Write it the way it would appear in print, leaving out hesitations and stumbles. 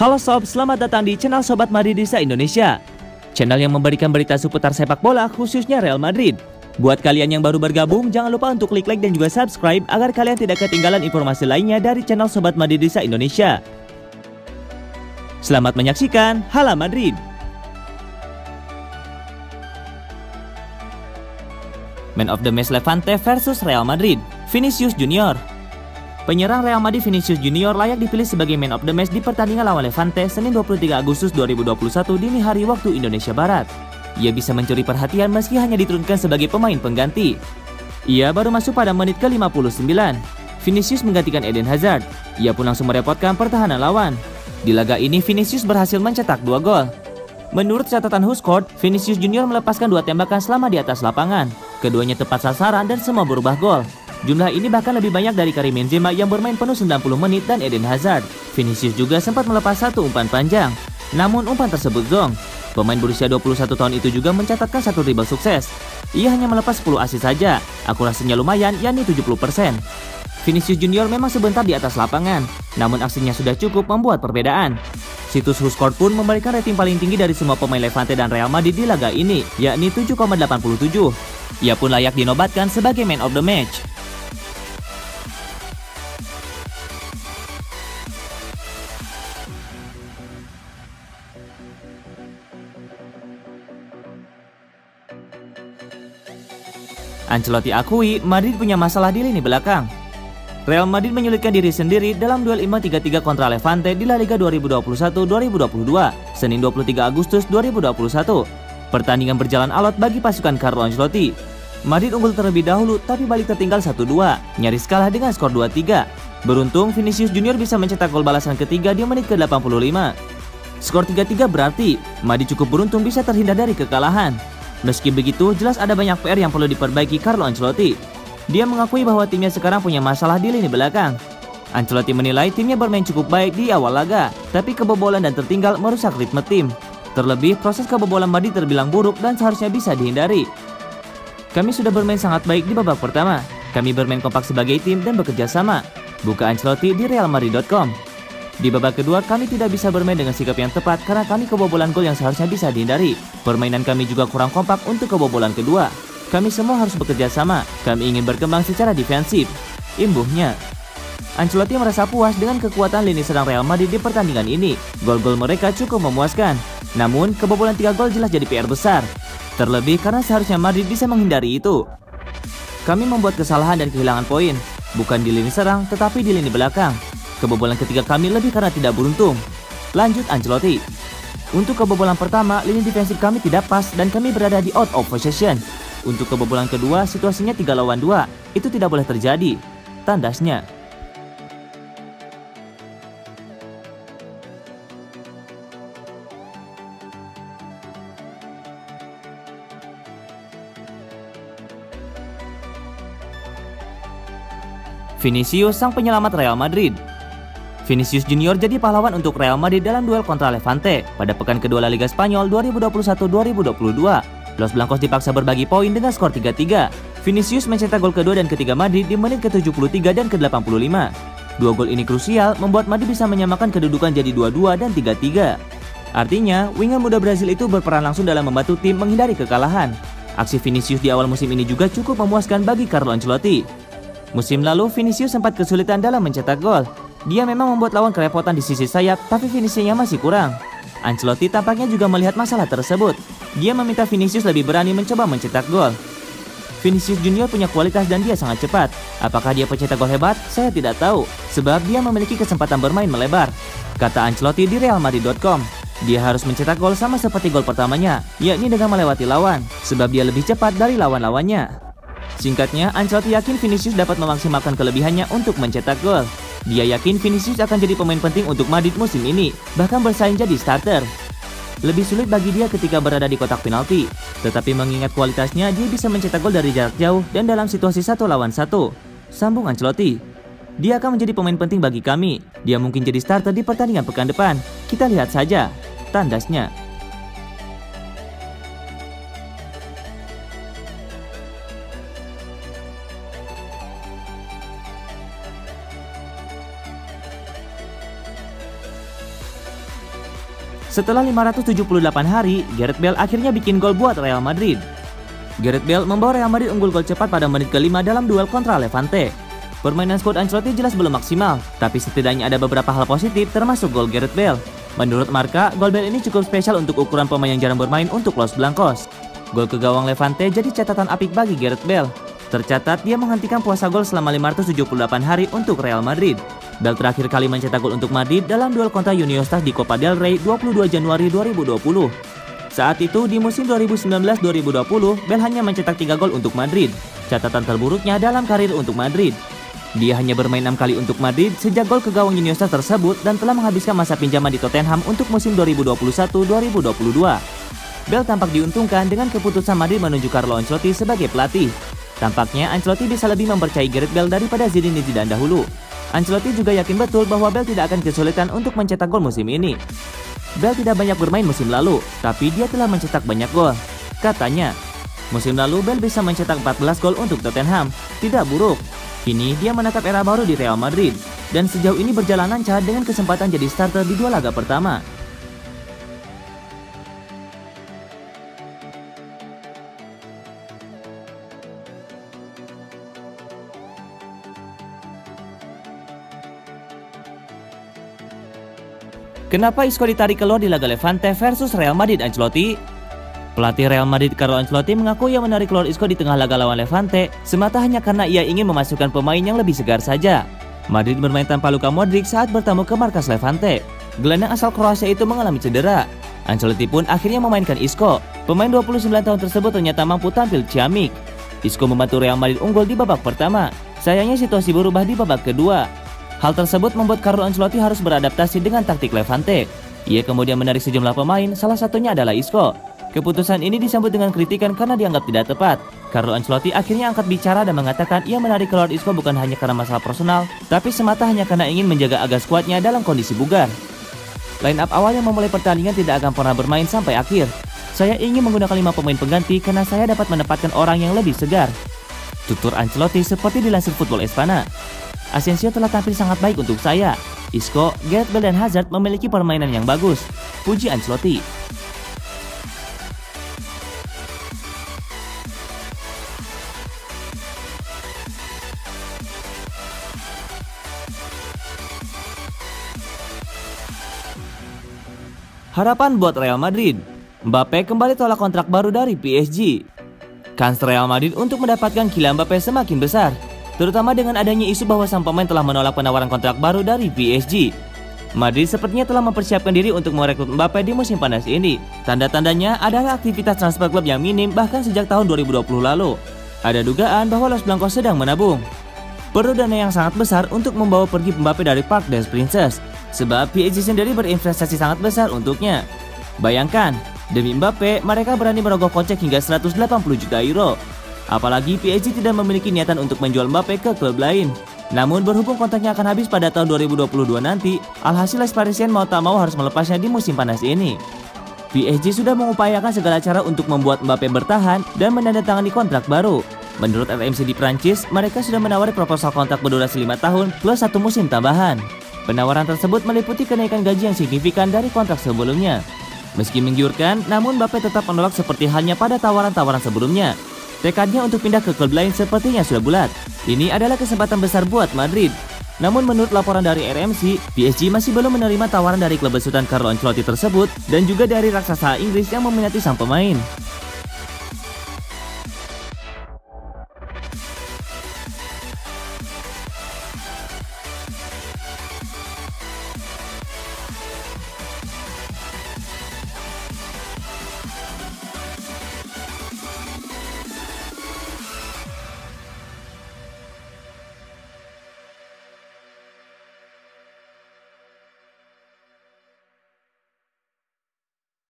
Halo sob, selamat datang di channel Sobat Madridista Indonesia. Channel yang memberikan berita seputar sepak bola khususnya Real Madrid. Buat kalian yang baru bergabung, jangan lupa untuk klik like dan juga subscribe agar kalian tidak ketinggalan informasi lainnya dari channel Sobat Madridista Indonesia. Selamat menyaksikan Hala Madrid. Man of the Match Levante versus Real Madrid, Vinicius Junior. Penyerang Real Madrid Vinicius Junior layak dipilih sebagai Man of the Match di pertandingan lawan Levante Senin 23 Agustus 2021 dini hari waktu Indonesia Barat. Ia bisa mencuri perhatian meski hanya diturunkan sebagai pemain pengganti. Ia baru masuk pada menit ke-59. Vinicius menggantikan Eden Hazard. Ia pun langsung merepotkan pertahanan lawan. Di laga ini Vinicius berhasil mencetak 2 gol. Menurut catatan WhoScored, Vinicius Junior melepaskan 2 tembakan selama di atas lapangan. Keduanya tepat sasaran dan semua berubah gol. Jumlah ini bahkan lebih banyak dari Karim Benzema yang bermain penuh 90 menit dan Eden Hazard. Vinicius juga sempat melepas satu umpan panjang. Namun umpan tersebut gong. Pemain berusia 21 tahun itu juga mencatatkan satu dribble sukses. Ia hanya melepas 10 assist saja. Akurasinya lumayan, yakni 70%. Vinicius Junior memang sebentar di atas lapangan, namun aksinya sudah cukup membuat perbedaan. Situs WhoScored pun memberikan rating paling tinggi dari semua pemain Levante dan Real Madrid di laga ini, yakni 7,87. Ia pun layak dinobatkan sebagai Man of the Match. Ancelotti akui Madrid punya masalah di lini belakang. Real Madrid menyulitkan diri sendiri dalam duel imbang 3-3 kontra Levante di La Liga 2021-2022, Senin 23 Agustus 2021. Pertandingan berjalan alot bagi pasukan Carlo Ancelotti. Madrid unggul terlebih dahulu tapi balik tertinggal 1-2, nyaris kalah dengan skor 2-3. Beruntung Vinicius Junior bisa mencetak gol balasan ketiga di menit ke-85. Skor 3-3 berarti Madrid cukup beruntung bisa terhindar dari kekalahan. Meski begitu, jelas ada banyak PR yang perlu diperbaiki Carlo Ancelotti. Dia mengakui bahwa timnya sekarang punya masalah di lini belakang. Ancelotti menilai timnya bermain cukup baik di awal laga, tapi kebobolan dan tertinggal merusak ritme tim. Terlebih, proses kebobolan Madrid terbilang buruk dan seharusnya bisa dihindari. Kami sudah bermain sangat baik di babak pertama. Kami bermain kompak sebagai tim dan bekerja sama. Buka Ancelotti di realmadrid.com. Di babak kedua, kami tidak bisa bermain dengan sikap yang tepat karena kami kebobolan gol yang seharusnya bisa dihindari. Permainan kami juga kurang kompak untuk kebobolan kedua. Kami semua harus bekerja sama. Kami ingin berkembang secara defensif. Imbuhnya. Ancelotti merasa puas dengan kekuatan lini serang Real Madrid di pertandingan ini. Gol-gol mereka cukup memuaskan. Namun, kebobolan 3 gol jelas jadi PR besar. Terlebih karena seharusnya Madrid bisa menghindari itu. Kami membuat kesalahan dan kehilangan poin. Bukan di lini serang, tetapi di lini belakang. Kebobolan ketiga kami lebih karena tidak beruntung. Lanjut Ancelotti. Untuk kebobolan pertama, lini defensif kami tidak pas dan kami berada di out of possession. Untuk kebobolan kedua, situasinya 3 lawan 2. Itu tidak boleh terjadi. Tandasnya. Vinicius sang penyelamat Real Madrid. Vinicius Junior jadi pahlawan untuk Real Madrid dalam duel kontra Levante pada pekan kedua La Liga Spanyol 2021-2022. Los Blancos dipaksa berbagi poin dengan skor 3-3. Vinicius mencetak gol kedua dan ketiga Madrid di menit ke-73 dan ke-85. 2 gol ini krusial membuat Madrid bisa menyamakan kedudukan jadi 2-2 dan 3-3. Artinya, winger muda Brazil itu berperan langsung dalam membantu tim menghindari kekalahan. Aksi Vinicius di awal musim ini juga cukup memuaskan bagi Carlo Ancelotti. Musim lalu, Vinicius sempat kesulitan dalam mencetak gol. Dia memang membuat lawan kerepotan di sisi sayap, tapi finishingnya masih kurang. Ancelotti tampaknya juga melihat masalah tersebut. Dia meminta Vinicius lebih berani mencoba mencetak gol. Vinicius Junior punya kualitas dan dia sangat cepat. Apakah dia pencetak gol hebat? Saya tidak tahu, sebab dia memiliki kesempatan bermain melebar. Kata Ancelotti di realmadrid.com. Dia harus mencetak gol sama seperti gol pertamanya, yakni dengan melewati lawan, sebab dia lebih cepat dari lawan-lawannya. Singkatnya, Ancelotti yakin Vinicius dapat memaksimalkan kelebihannya untuk mencetak gol. Dia yakin Vinicius akan jadi pemain penting untuk Madrid musim ini, bahkan bersaing jadi starter. Lebih sulit bagi dia ketika berada di kotak penalti, tetapi mengingat kualitasnya, dia bisa mencetak gol dari jarak jauh dan dalam situasi 1 lawan 1. Sambung Ancelotti. Dia akan menjadi pemain penting bagi kami. Dia mungkin jadi starter di pertandingan pekan depan. Kita lihat saja. Tandasnya. Setelah 578 hari, Gareth Bale akhirnya bikin gol buat Real Madrid. Gareth Bale membawa Real Madrid unggul gol cepat pada menit ke-5 dalam duel kontra Levante. Permainan skuad Ancelotti jelas belum maksimal, tapi setidaknya ada beberapa hal positif termasuk gol Gareth Bale. Menurut Marca, gol Bale ini cukup spesial untuk ukuran pemain yang jarang bermain untuk Los Blancos. Gol ke gawang Levante jadi catatan apik bagi Gareth Bale. Tercatat dia menghentikan puasa gol selama 578 hari untuk Real Madrid. Bale terakhir kali mencetak gol untuk Madrid dalam duel kontra Unionistas di Copa del Rey 22 Januari 2020. Saat itu di musim 2019-2020, Bale hanya mencetak 3 gol untuk Madrid, catatan terburuknya dalam karir untuk Madrid. Dia hanya bermain 6 kali untuk Madrid sejak gol ke gawang Unionistas tersebut dan telah menghabiskan masa pinjaman di Tottenham untuk musim 2021-2022. Bale tampak diuntungkan dengan keputusan Madrid menunjuk Carlo Ancelotti sebagai pelatih. Tampaknya Ancelotti bisa lebih mempercayai Gareth Bale daripada Zinedine Zidane dahulu. Ancelotti juga yakin betul bahwa Bale tidak akan kesulitan untuk mencetak gol musim ini. Bale tidak banyak bermain musim lalu, tapi dia telah mencetak banyak gol. Katanya, musim lalu Bale bisa mencetak 14 gol untuk Tottenham. Tidak buruk. Kini dia menatap era baru di Real Madrid, dan sejauh ini berjalan lancar dengan kesempatan jadi starter di 2 laga pertama. Kenapa Isco ditarik keluar di laga Levante versus Real Madrid Ancelotti? Pelatih Real Madrid Carlo Ancelotti mengaku ia menarik keluar Isco di tengah laga lawan Levante semata hanya karena ia ingin memasukkan pemain yang lebih segar saja. Madrid bermain tanpa Luka Modric saat bertamu ke markas Levante. Gelandang asal Kroasia itu mengalami cedera. Ancelotti pun akhirnya memainkan Isco. Pemain 29 tahun tersebut ternyata mampu tampil ciamik. Isco membantu Real Madrid unggul di babak pertama. Sayangnya situasi berubah di babak kedua. Hal tersebut membuat Carlo Ancelotti harus beradaptasi dengan taktik Levante. Ia kemudian menarik sejumlah pemain, salah satunya adalah Isco. Keputusan ini disambut dengan kritikan karena dianggap tidak tepat. Carlo Ancelotti akhirnya angkat bicara dan mengatakan ia menarik keluar Isco bukan hanya karena masalah personal, tapi semata hanya karena ingin menjaga agar skuadnya dalam kondisi bugar. Line up awal yang memulai pertandingan tidak akan pernah bermain sampai akhir. Saya ingin menggunakan 5 pemain pengganti karena saya dapat menempatkan orang yang lebih segar. Tutur Ancelotti seperti dilansir Football Espana. Asensio telah tampil sangat baik untuk saya. Isco, Gareth Bale dan Hazard memiliki permainan yang bagus. Puji Ancelotti. Harapan buat Real Madrid. Mbappe kembali tolak kontrak baru dari PSG. Kans Real Madrid untuk mendapatkan Kylian Mbappe semakin besar, terutama dengan adanya isu bahwa sang pemain telah menolak penawaran kontrak baru dari PSG. Madrid sepertinya telah mempersiapkan diri untuk merekrut Mbappe di musim panas ini. Tanda-tandanya adalah aktivitas transfer klub yang minim bahkan sejak tahun 2020 lalu. Ada dugaan bahwa Los Blancos sedang menabung. Perlu dana yang sangat besar untuk membawa pergi Mbappe dari Parc des Princes, sebab PSG sendiri berinvestasi sangat besar untuknya. Bayangkan, demi Mbappe mereka berani merogoh kocek hingga 180 juta euro. Apalagi PSG tidak memiliki niatan untuk menjual Mbappe ke klub lain. Namun berhubung kontraknya akan habis pada tahun 2022 nanti, alhasil Les Parisiens mau tak mau harus melepasnya di musim panas ini. PSG sudah mengupayakan segala cara untuk membuat Mbappe bertahan dan menandatangani kontrak baru. Menurut RMC di Prancis, mereka sudah menawari proposal kontrak berdurasi 5 tahun plus 1 musim tambahan. Penawaran tersebut meliputi kenaikan gaji yang signifikan dari kontrak sebelumnya. Meski menggiurkan, namun Mbappe tetap menolak seperti halnya pada tawaran-tawaran sebelumnya. Tekadnya untuk pindah ke klub lain sepertinya sudah bulat. Ini adalah kesempatan besar buat Madrid. Namun menurut laporan dari RMC, PSG masih belum menerima tawaran dari klub besutan Carlo Ancelotti tersebut dan juga dari raksasa Inggris yang meminati sang pemain.